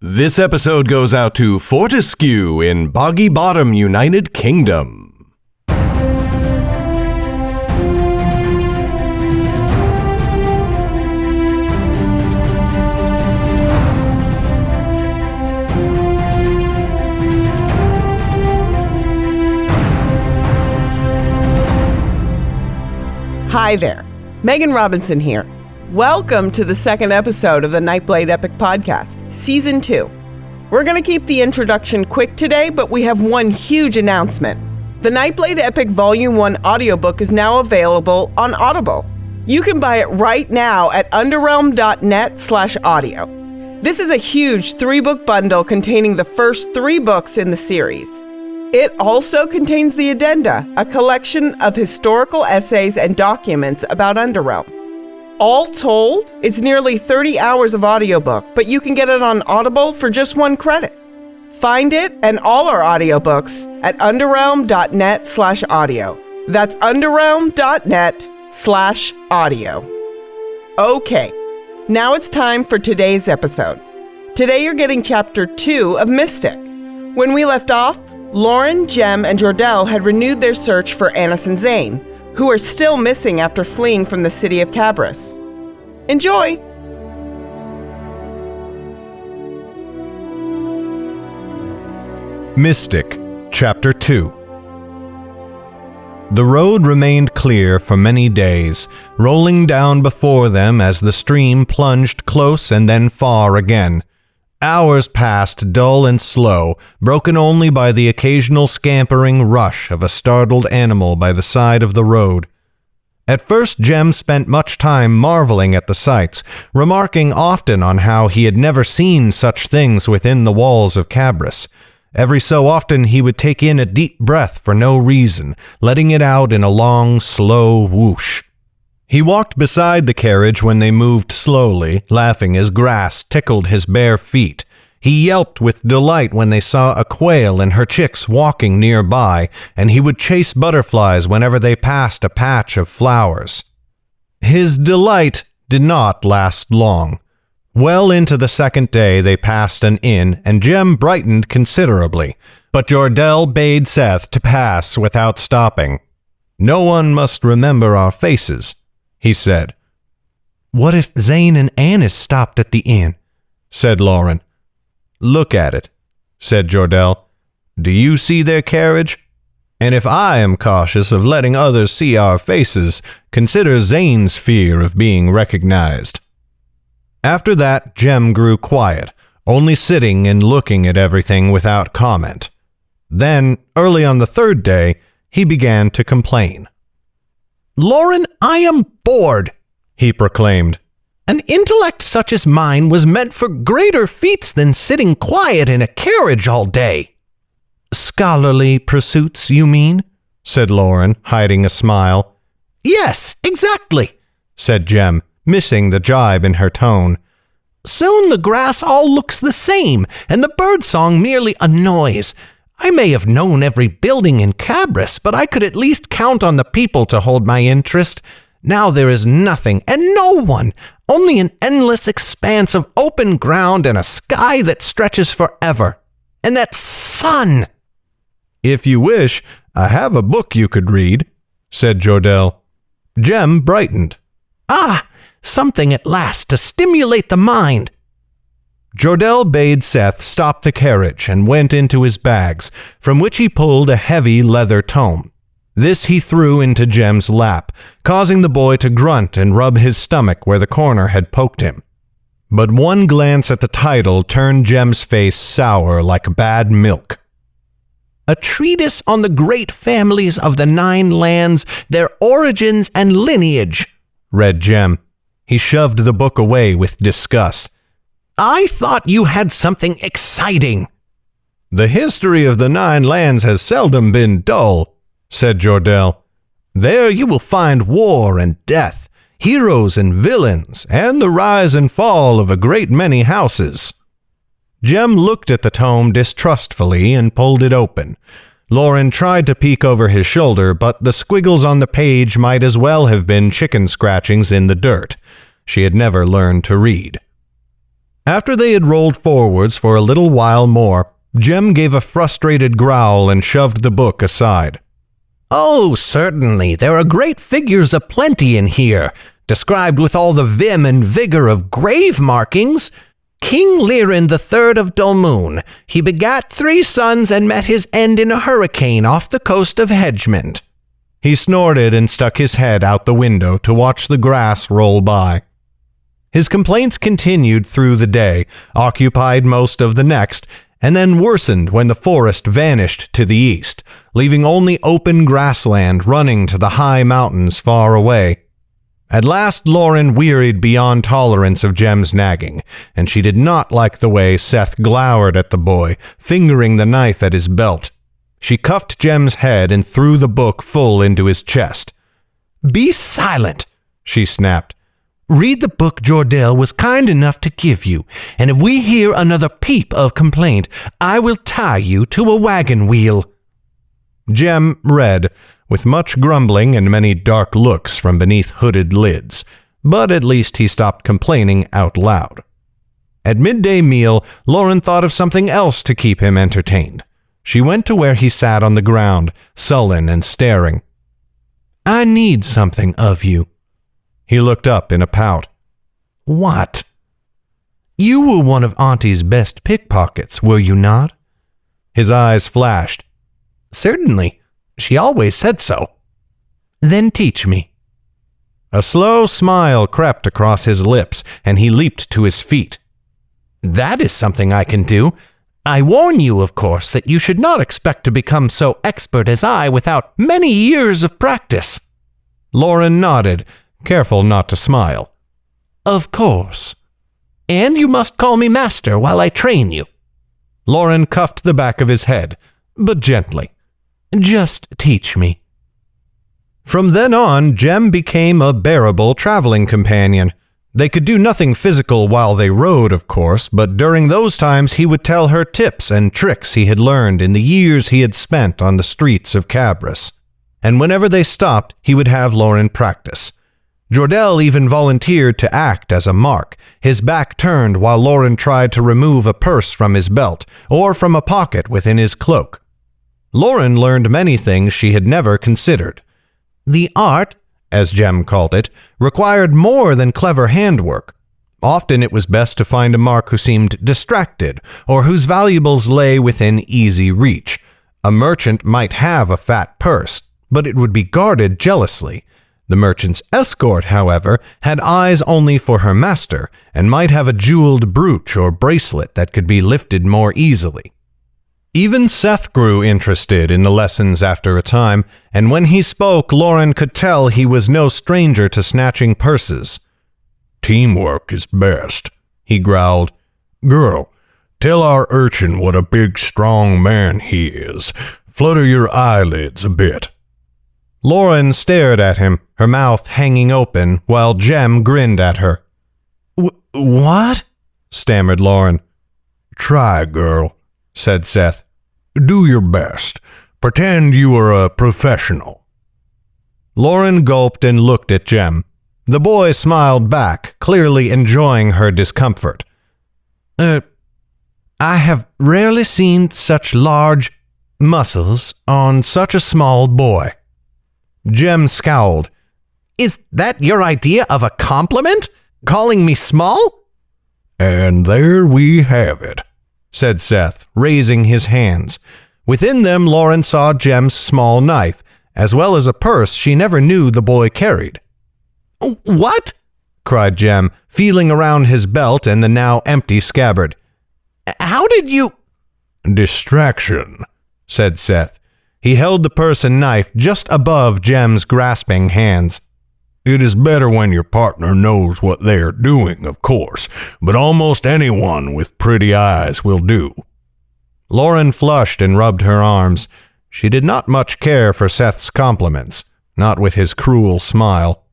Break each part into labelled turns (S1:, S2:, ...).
S1: This episode goes out to Fortescue in Boggy Bottom, United Kingdom.
S2: Hi there, Megan Robinson here. Welcome to the second episode of the Nightblade Epic Podcast, Season 2. We're going to keep the introduction quick today, but we have one huge announcement. The Nightblade Epic Volume 1 audiobook is now available on Audible. You can buy it right now at underrealm.net/audio. This is a huge 3-book bundle containing the first 3 books in the series. It also contains the Addenda, a collection of historical essays and documents about Underrealm. All told, it's nearly 30 hours of audiobook, but you can get it on Audible for just 1 credit. Find it and all our audiobooks at underrealm.net/audio. That's underrealm.net/audio. Okay, now it's time for today's episode. Today you're getting Chapter 2 of Mystic. When we left off, Lauren, Jem, and Jordell had renewed their search for Annis and Zane, who are still missing after fleeing from the city of Cabris. Enjoy!
S1: Mystic, Chapter 2. The road remained clear for many days, rolling down before them as the stream plunged close and then far again. Hours passed dull and slow, broken only by the occasional scampering rush of a startled animal by the side of the road. At first, Jem spent much time marveling at the sights, remarking often on how he had never seen such things within the walls of Cabris. Every so often he would take in a deep breath for no reason, letting it out in a long, slow whoosh. He walked beside the carriage when they moved slowly, laughing as grass tickled his bare feet. He yelped with delight when they saw a quail and her chicks walking nearby, and he would chase butterflies whenever they passed a patch of flowers. His delight did not last long. Well into the second day they passed an inn, and Jem brightened considerably, but Jordell bade Seth to pass without stopping. "No one must remember our faces," he said. "What if Zane and Annis stopped at the inn?" said Lauren. "Look at it," said Jordell. "Do you see their carriage? And if I am cautious of letting others see our faces, consider Zane's fear of being recognized." After that, Jem grew quiet, only sitting and looking at everything without comment. Then, early on the third day, he began to complain. "Lauren, I am bored," he proclaimed. "An intellect such as mine was meant for greater feats than sitting quiet in a carriage all day." "Scholarly pursuits, you mean?" said Lauren, hiding a smile. "Yes, exactly," said Jem, missing the jibe in her tone. "Soon the grass all looks the same, and the birdsong merely a noise. I may have known every building in Cabris, but I could at least count on the people to hold my interest. Now there is nothing and no one, only an endless expanse of open ground and a sky that stretches forever. And that sun!" "If you wish, I have a book you could read," said Jordell. Jem brightened. "Ah, something at last to stimulate the mind." Jordell bade Seth stop the carriage and went into his bags, from which he pulled a heavy leather tome. This he threw into Jem's lap, causing the boy to grunt and rub his stomach where the corner had poked him. But one glance at the title turned Jem's face sour like bad milk. "A treatise on the great families of the 9 lands, their origins and lineage," read Jem. He shoved the book away with disgust. "I thought you had something exciting." "The history of the 9 lands has seldom been dull," said Jordell. "There you will find war and death, heroes and villains, and the rise and fall of a great many houses." Jem looked at the tome distrustfully and pulled it open. Lauren tried to peek over his shoulder, but the squiggles on the page might as well have been chicken scratchings in the dirt. She had never learned to read. After they had rolled forwards for a little while more, Jem gave a frustrated growl and shoved the book aside. "Oh, certainly, there are great figures aplenty in here, described with all the vim and vigor of grave markings. King Lirin III of Dulmoon, he begat 3 sons and met his end in a hurricane off the coast of Hedgemond." He snorted and stuck his head out the window to watch the grass roll by. His complaints continued through the day, occupied most of the next, and then worsened when the forest vanished to the east, leaving only open grassland running to the high mountains far away. At last Lauren wearied beyond tolerance of Jem's nagging, and she did not like the way Seth glowered at the boy, fingering the knife at his belt. She cuffed Jem's head and threw the book full into his chest. "Be silent," she snapped. "Read the book Jordell was kind enough to give you, and if we hear another peep of complaint, I will tie you to a wagon wheel." Jem read, with much grumbling and many dark looks from beneath hooded lids, but at least he stopped complaining out loud. At midday meal, Lauren thought of something else to keep him entertained. She went to where he sat on the ground, sullen and staring. "I need something of you." He looked up in a pout. "What?" "You were one of Auntie's best pickpockets, were you not?" His eyes flashed. "Certainly. She always said so." "Then teach me." A slow smile crept across his lips, and he leaped to his feet. "That is something I can do. I warn you, of course, that you should not expect to become so expert as I without many years of practice." Lauren nodded, careful not to smile. "Of course. And you must call me master while I train you." Lauren cuffed the back of his head, but gently. "Just teach me." From then on, Jem became a bearable traveling companion. They could do nothing physical while they rode, of course, but during those times he would tell her tips and tricks he had learned in the years he had spent on the streets of Cabras. And whenever they stopped, he would have Lauren practice. Jordell even volunteered to act as a mark, his back turned while Lauren tried to remove a purse from his belt or from a pocket within his cloak. Lauren learned many things she had never considered. The art, as Jem called it, required more than clever handwork. Often it was best to find a mark who seemed distracted or whose valuables lay within easy reach. A merchant might have a fat purse, but it would be guarded jealously. The merchant's escort, however, had eyes only for her master and might have a jeweled brooch or bracelet that could be lifted more easily. Even Seth grew interested in the lessons after a time, and when he spoke, Lauren could tell he was no stranger to snatching purses. "Teamwork is best," he growled. "Girl, tell our urchin what a big, strong man he is. Flutter your eyelids a bit." Lauren stared at him, her mouth hanging open, while Jem grinned at her. "What?" stammered Lauren. "Try, girl," said Seth. "Do your best. Pretend you are a professional." Lauren gulped and looked at Jem. The boy smiled back, clearly enjoying her discomfort. I have rarely seen such large muscles on such a small boy." Jem scowled. "Is that your idea of a compliment? Calling me small?" "And there we have it," said Seth, raising his hands. Within them, Lauren saw Jem's small knife, as well as a purse she never knew the boy carried. "What?" cried Jem, feeling around his belt and the now empty scabbard. "How did you—" "Distraction," said Seth. He held the purse and knife just above Jem's grasping hands. "It is better when your partner knows what they are doing, of course, but almost anyone with pretty eyes will do." Lauren flushed and rubbed her arms. She did not much care for Seth's compliments, not with his cruel smile.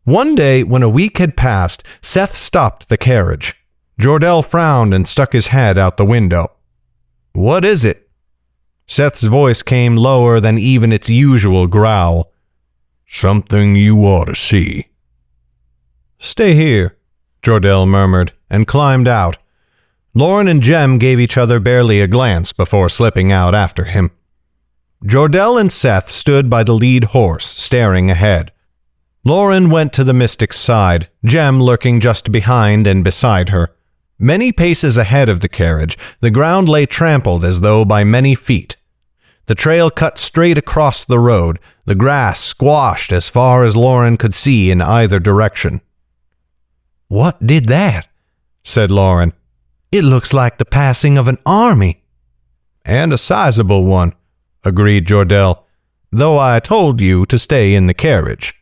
S1: One day, when a week had passed, Seth stopped the carriage. Jordell frowned and stuck his head out the window. "What is it?" Seth's voice came lower than even its usual growl. "Something you ought to see." "Stay here," Jordell murmured. and climbed out. Lauren and Jem gave each other barely a glance before slipping out after him. Jordell and Seth stood by the lead horse, staring ahead. Lauren went to the mystic's side, Jem lurking just behind and beside her. Many paces ahead of the carriage, the ground lay trampled as though by many feet. The trail cut straight across the road, the grass squashed as far as Lauren could see in either direction. "What did that?" said Lauren. "It looks like the passing of an army." "And a sizable one," agreed Jordell, "though I told you to stay in the carriage."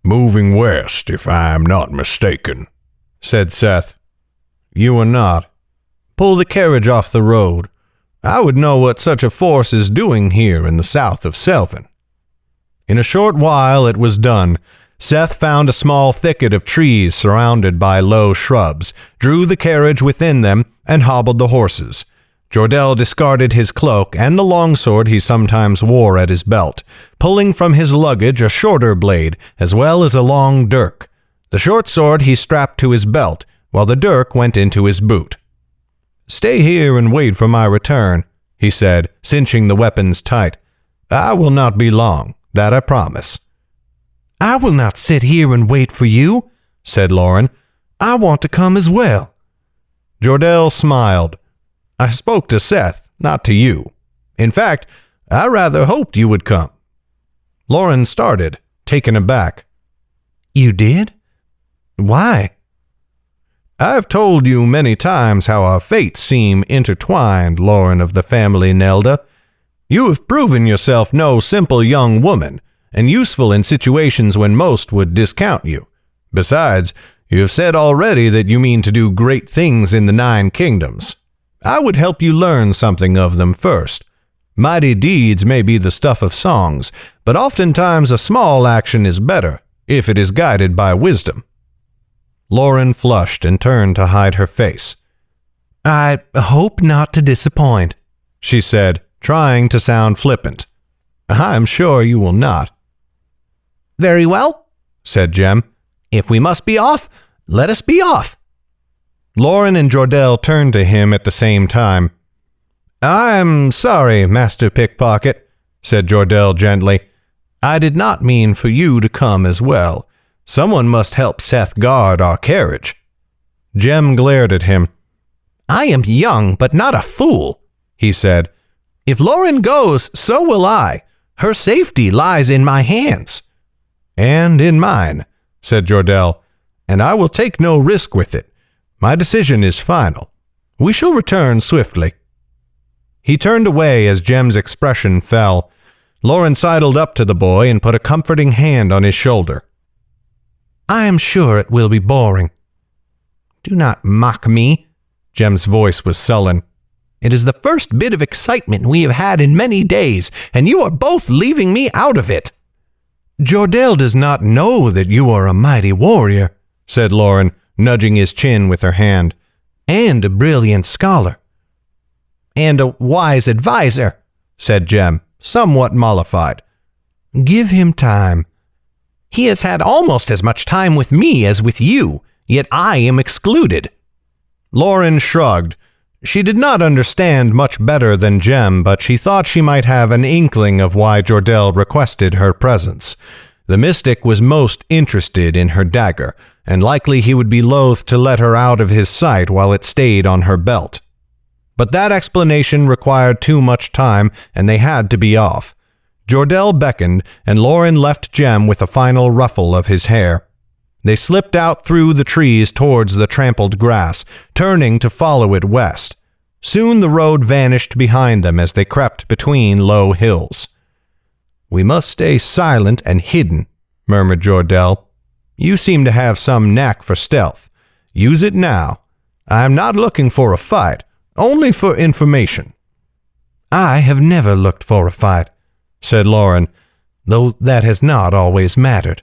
S3: "Moving west, if I'm not mistaken,"
S1: said Seth. "You are not. Pull the carriage off the road. I would know what such a force is doing here in the south of Selvin." In a short while it was done. Seth found a small thicket of trees surrounded by low shrubs, drew the carriage within them, and hobbled the horses. Jordell discarded his cloak and the longsword he sometimes wore at his belt, pulling from his luggage a shorter blade as well as a long dirk. The short sword he strapped to his belt, while the dirk went into his boot. "Stay here and wait for my return," he said, cinching the weapons tight. "I will not be long, that I promise." "I will not sit here and wait for you," said Lauren. "I want to come as well." Jordell smiled. "I spoke to Seth, not to you. In fact, I rather hoped you would come." Lauren started, taken aback. "You did? Why?" "I've told you many times how our fates seem intertwined, Lauren of the family Nelda. You have proven yourself no simple young woman, and useful in situations when most would discount you. Besides, you have said already that you mean to do great things in the 9 kingdoms. I would help you learn something of them first. Mighty deeds may be the stuff of songs, but oftentimes a small action is better, if it is guided by wisdom." Lauren flushed and turned to hide her face. "I hope not to disappoint," she said, trying to sound flippant. "I'm sure you will not." "Very well," said Jem. "If we must be off, let us be off." Lauren and Jordell turned to him at the same time. "I'm sorry, Master Pickpocket," said Jordell gently. "I did not mean for you to come as well. Someone must help Seth guard our carriage." Jem glared at him. "I am young, but not a fool," he said. "If Lauren goes, so will I. Her safety lies in my hands." "And in mine," said Jordell, "and I will take no risk with it. My decision is final. We shall return swiftly." He turned away as Jem's expression fell. Lauren sidled up to the boy and put a comforting hand on his shoulder. "I am sure it will be boring." "Do not mock me." Jem's voice was sullen. "It is the first bit of excitement we have had in many days, and you are both leaving me out of it." "Jordell does not know that you are a mighty warrior," said Lauren, nudging his chin with her hand, "and a brilliant scholar." "And a wise advisor," said Jem, somewhat mollified. "Give him time." "He has had almost as much time with me as with you, yet I am excluded." Lauren shrugged. She did not understand much better than Jem, but she thought she might have an inkling of why Jordell requested her presence. The mystic was most interested in her dagger, and likely he would be loath to let her out of his sight while it stayed on her belt. But that explanation required too much time, and they had to be off. Jordell beckoned, and Lauren left Jem with a final ruffle of his hair. They slipped out through the trees towards the trampled grass, turning to follow it west. Soon the road vanished behind them as they crept between low hills. "We must stay silent and hidden," murmured Jordell. "You seem to have some knack for stealth. Use it now. I am not looking for a fight, only for information." "I have never looked for a fight," said Lauren, "though that has not always mattered."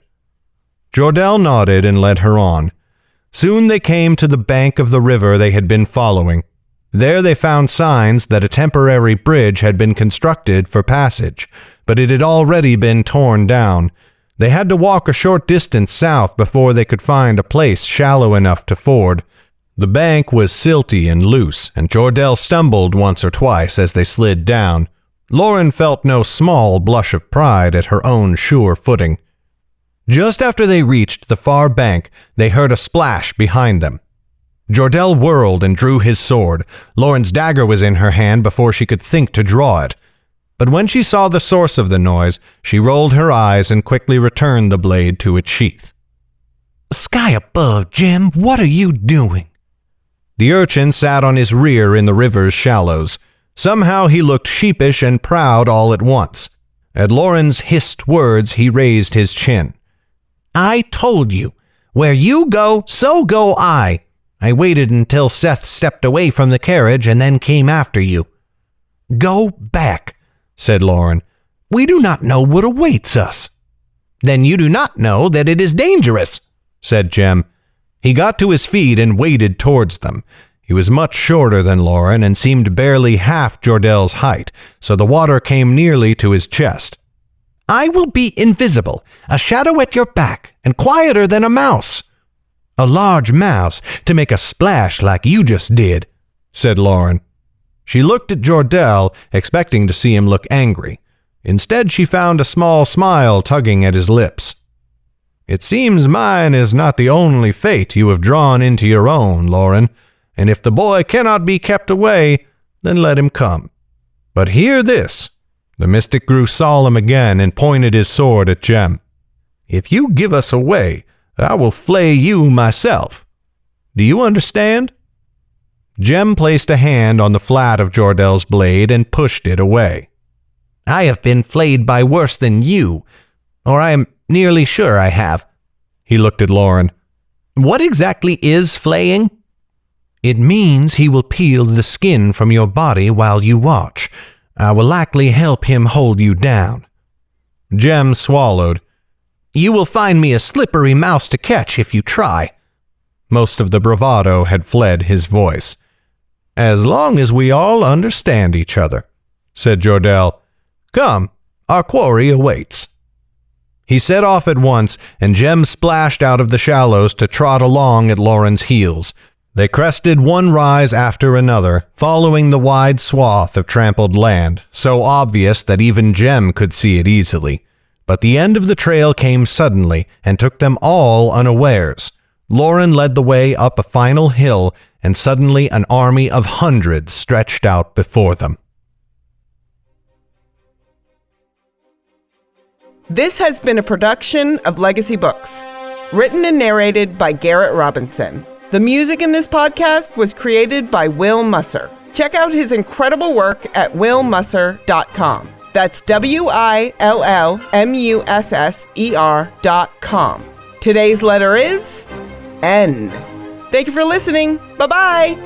S1: Jordell nodded and led her on. Soon they came to the bank of the river they had been following. There they found signs that a temporary bridge had been constructed for passage, but it had already been torn down. They had to walk a short distance south before they could find a place shallow enough to ford. The bank was silty and loose, and Jordell stumbled once or twice as they slid down. Lauren felt no small blush of pride at her own sure footing. Just after they reached the far bank, they heard a splash behind them. Jordell whirled and drew his sword. Lauren's dagger was in her hand before she could think to draw it. But when she saw the source of the noise, she rolled her eyes and quickly returned the blade to its sheath.
S3: "Sky above, Jem, what are you doing?"
S1: The urchin sat on his rear in the river's shallows. Somehow he looked sheepish and proud all at once. At Lauren's hissed words, he raised his chin.
S3: "I told you, where you go, so go I. I waited until Seth stepped away from the carriage and then came after you." "Go back," said Lauren. "We do not know what awaits us." "Then you do not know that it is dangerous,"
S1: said Jem. He got to his feet and waded towards them. He was much shorter than Lauren and seemed barely half Jordell's height, so the water came nearly to his chest.
S3: "I will be invisible, a shadow at your back, and quieter than a mouse."
S1: "A large mouse to make a splash like you just did," said Lauren. She looked at Jordell, expecting to see him look angry. Instead, she found a small smile tugging at his lips. "It seems mine is not the only fate you have drawn into your own, Lauren, and if the boy cannot be kept away, then let him come. But hear this." The mystic grew solemn again and pointed his sword at Jem. "If you give us away, I will flay you myself. Do you understand?" Jem placed a hand on the flat of Jordell's blade and pushed it away.
S3: "I have been flayed by worse than you, or I am nearly sure I have."
S1: He looked at Lauren.
S3: "What exactly is flaying?"
S1: "It means he will peel the skin from your body while you watch. I will likely help him hold you down." Jem swallowed.
S3: "You will find me a slippery mouse to catch if you try."
S1: Most of the bravado had fled his voice. "As long as we all understand each other," said Jordell. "Come, our quarry awaits." He set off at once, and Jem splashed out of the shallows to trot along at Lauren's heels. They crested one rise after another, following the wide swath of trampled land, so obvious that even Jem could see it easily. But the end of the trail came suddenly and took them all unawares. Lauren led the way up a final hill, and suddenly an army of hundreds stretched out before them.
S2: This has been a production of Legacy Books, written and narrated by Garrett Robinson. The music in this podcast was created by Will Musser. Check out his incredible work at willmusser.com. That's WILLMUSSER.com. Today's letter is N. Thank you for listening. Bye-bye.